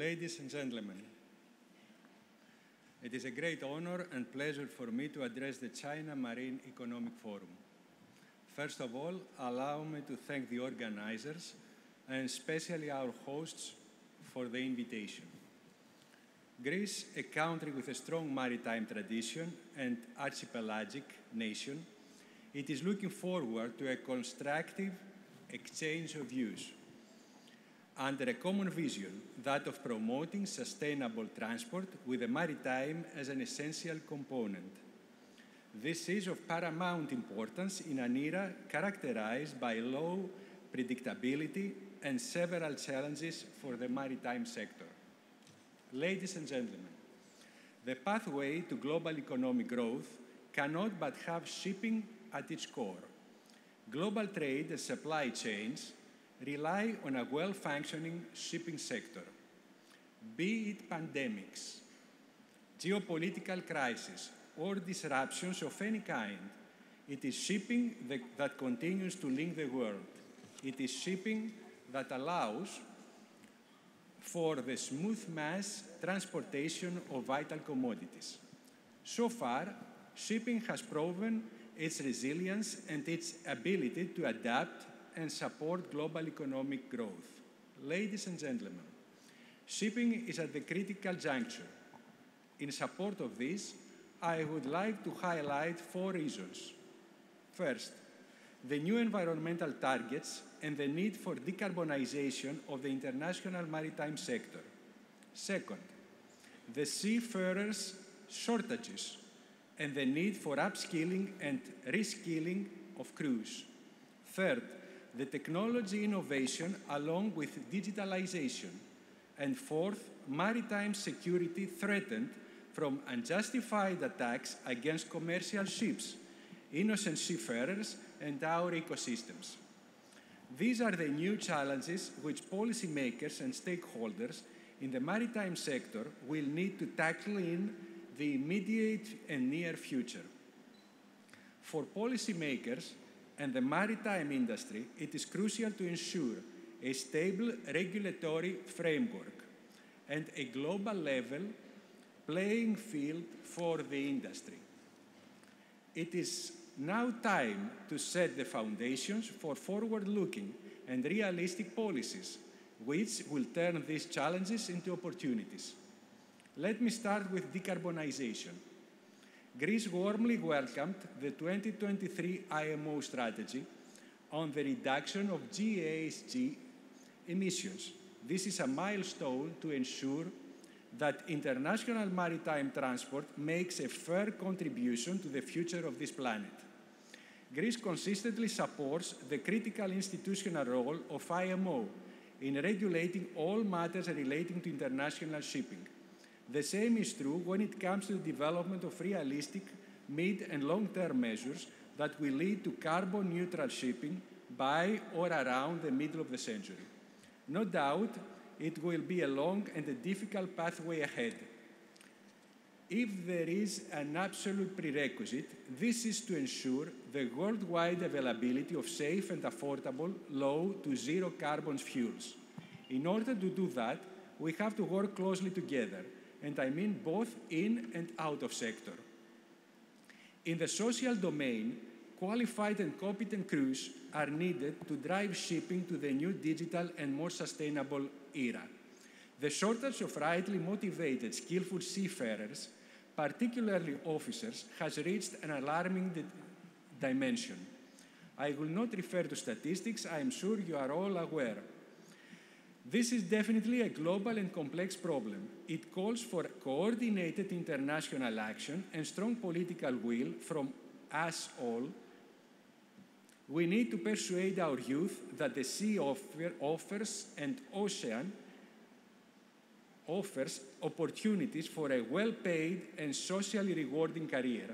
Ladies and gentlemen, it is a great honor and pleasure for me to address the China Marine Economic Forum. First of all, allow me to thank the organizers and especially our hosts for the invitation. Greece, a country with a strong maritime tradition and archipelagic nation, it is looking forward to a constructive exchange of views under a common vision, that of promoting sustainable transport with the maritime as an essential component. This is of paramount importance in an era characterized by low predictability and several challenges for the maritime sector. Ladies and gentlemen, the pathway to global economic growth cannot but have shipping at its core. Global trade and supply chains rely on a well-functioning shipping sector. Be it pandemics, geopolitical crises, or disruptions of any kind, it is shipping that continues to link the world. It is shipping that allows for the smooth mass transportation of vital commodities. So far, shipping has proven its resilience and its ability to adapt and support global economic growth. Ladies and gentlemen, shipping is at the critical juncture. In support of this, I would like to highlight 4 reasons. First, the new environmental targets and the need for decarbonization of the international maritime sector. Second, the seafarers' shortages and the need for upskilling and reskilling of crews. Third, the technology innovation along with digitalization. And fourth, maritime security threatened from unjustified attacks against commercial ships, innocent seafarers, and our ecosystems. These are the new challenges which policymakers and stakeholders in the maritime sector will need to tackle in the immediate and near future. For policymakers and the maritime industry, it is crucial to ensure a stable regulatory framework and a global level playing field for the industry. It is now time to set the foundations for forward-looking and realistic policies which will turn these challenges into opportunities. Let me start with decarbonization. Greece warmly welcomed the 2023 IMO strategy on the reduction of GHG emissions. This is a milestone to ensure that international maritime transport makes a fair contribution to the future of this planet. Greece consistently supports the critical institutional role of IMO in regulating all matters relating to international shipping. The same is true when it comes to the development of realistic mid- and long-term measures that will lead to carbon-neutral shipping by or around the middle of the century. No doubt, it will be a long and a difficult pathway ahead. If there is an absolute prerequisite, this is to ensure the worldwide availability of safe and affordable, low to zero carbon fuels. In order to do that, we have to work closely together, and I mean both in and out of sector. In the social domain, qualified and competent crews are needed to drive shipping to the new digital and more sustainable era. The shortage of rightly motivated, skillful seafarers, particularly officers, has reached an alarming dimension. I will not refer to statistics, I am sure you are all aware. This is definitely a global and complex problem. It calls for coordinated international action and strong political will from us all. We need to persuade our youth that the sea offers and ocean offers opportunities for a well-paid and socially rewarding career.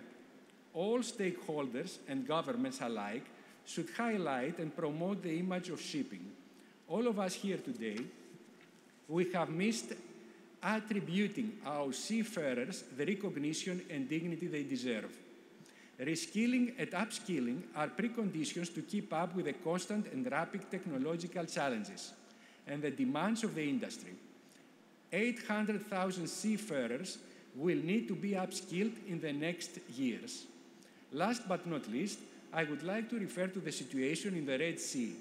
All stakeholders and governments alike should highlight and promote the image of shipping. All of us here today, we have missed attributing our seafarers the recognition and dignity they deserve. Reskilling and upskilling are preconditions to keep up with the constant and rapid technological challenges and the demands of the industry. 800,000 seafarers will need to be upskilled in the next years. Last but not least, I would like to refer to the situation in the Red Sea.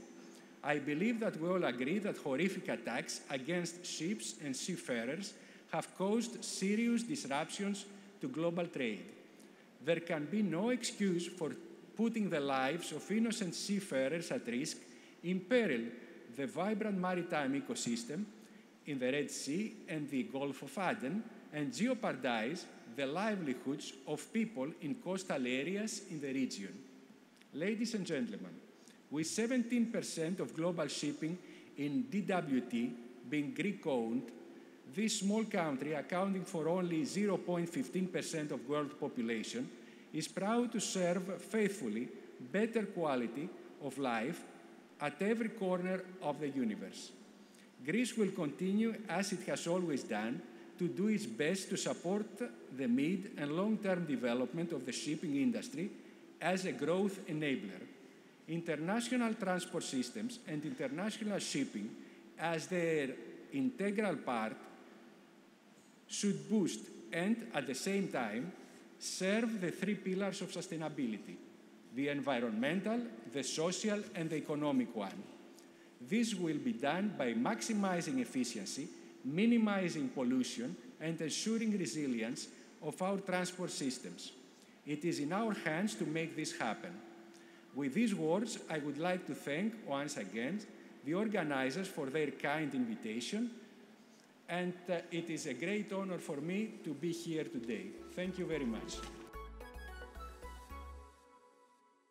I believe that we all agree that horrific attacks against ships and seafarers have caused serious disruptions to global trade. There can be no excuse for putting the lives of innocent seafarers at risk, imperil the vibrant maritime ecosystem in the Red Sea and the Gulf of Aden, and jeopardize the livelihoods of people in coastal areas in the region. Ladies and gentlemen, with 17% of global shipping in DWT being Greek-owned, this small country, accounting for only 0.15% of world population, is proud to serve faithfully better quality of life at every corner of the universe. Greece will continue, as it has always done, to do its best to support the mid- and long-term development of the shipping industry as a growth enabler. International transport systems and international shipping, as their integral part, should boost and, at the same time, serve the three pillars of sustainability: the environmental, the social, and the economic one. This will be done by maximizing efficiency, minimizing pollution, and ensuring resilience of our transport systems. It is in our hands to make this happen. With these words, I would like to thank once again the organizers for their kind invitation, and it is a great honor for me to be here today. Thank you very much.